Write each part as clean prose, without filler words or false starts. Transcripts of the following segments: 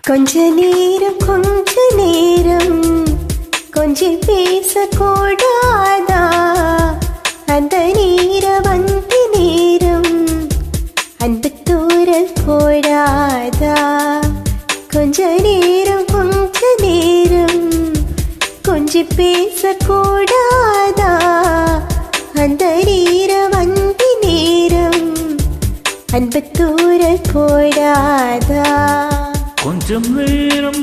கொஞ்ச நேரம் கொஞ்சம் பேசக்கூடாதா? அந்த நேரம் வந்து நேரம் அன்பு தூரல் போடாதா? கொஞ்ச நேரம் கொஞ்சம் பேசக்கூடாதா? அந்த நேரம் வந்து நேரம் அன்பு தூரல் போடாதா? கொஞ்சம் நேரம்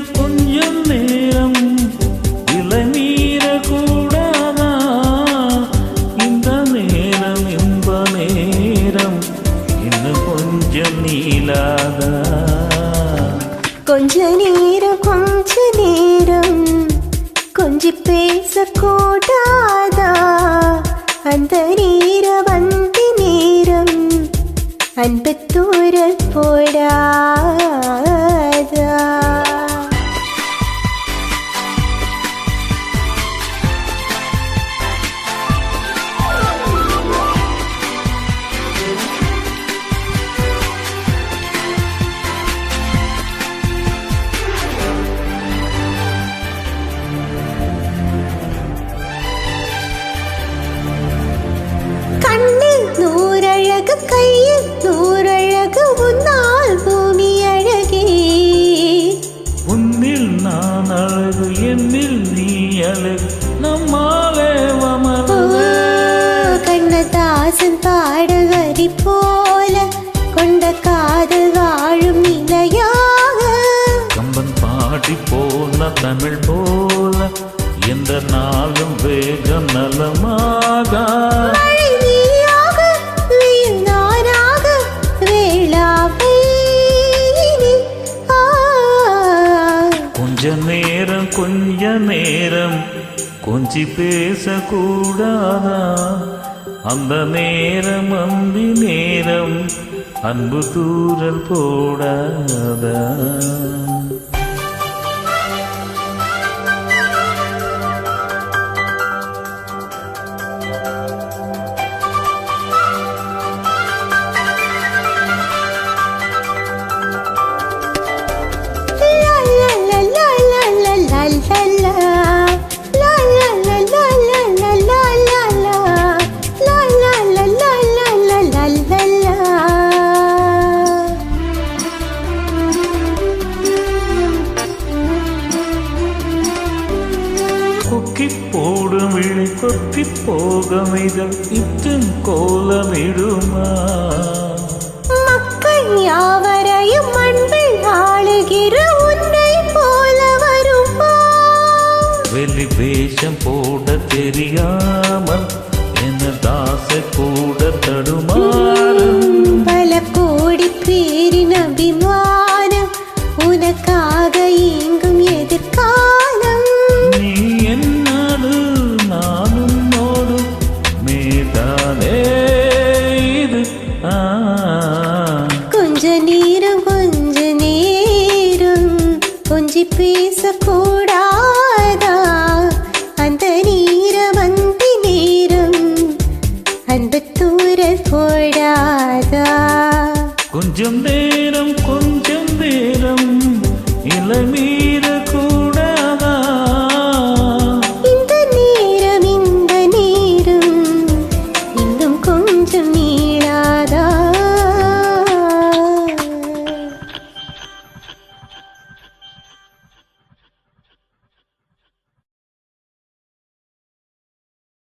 விலை மீறக்கூடாதா? இந்த நேரம் இன்ப நேரம் இன்னும் கொஞ்சம் நீளாதா? கொஞ்ச நேரம் கொஞ்சம் பேசக்கூடாதா? அந்த நேரம் வந்து நேரம் அன்பு தூரல் போடாதா? கண்ணில் நூறழகு, கையில் நூறழகு, உன்னால் பூமி அழகே. உன்னில் நான் அழகு, என்னில் நீ அழகு, நம்மாலே வமர்ந்து. கண்ணதாசன் பாடகரி போல கொண்ட காதல் வாழும் நிலையாக, கம்பன் பாடி போன தமிழ் போல எந்த நாளும் வேகம் நலமாக. கொஞ்ச நேரம் கொஞ்சி பேசக்கூடாதா? அந்த நேரம் அந்தி நேரம் அன்பு தூரல் போடாதா? கொக்கி போடும் விழி கொக்கி போகமைதல் இற்றும் கோலமிடுமா? மக்கள் யாவரையும் அன்பில் ஆளுகிற உன்னை போல வருமா? வெளி வேஷம் போட தெரியாமல் என்ன தாசை கூட தடுமாறும். பல கோடி பேரின் அபிமானம் உனக்காக இயங்கும் எதிர்காலம். நீ என்னோடு நானும் நோடு மேதானே இது. கொஞ்ச நேரம் கொஞ்சி பேசக்கூடாதா? அந்த நேரம் வந்து நேரம் அன்பு தூரல் போடாதா? கொஞ்சம் நேரம் இளமீ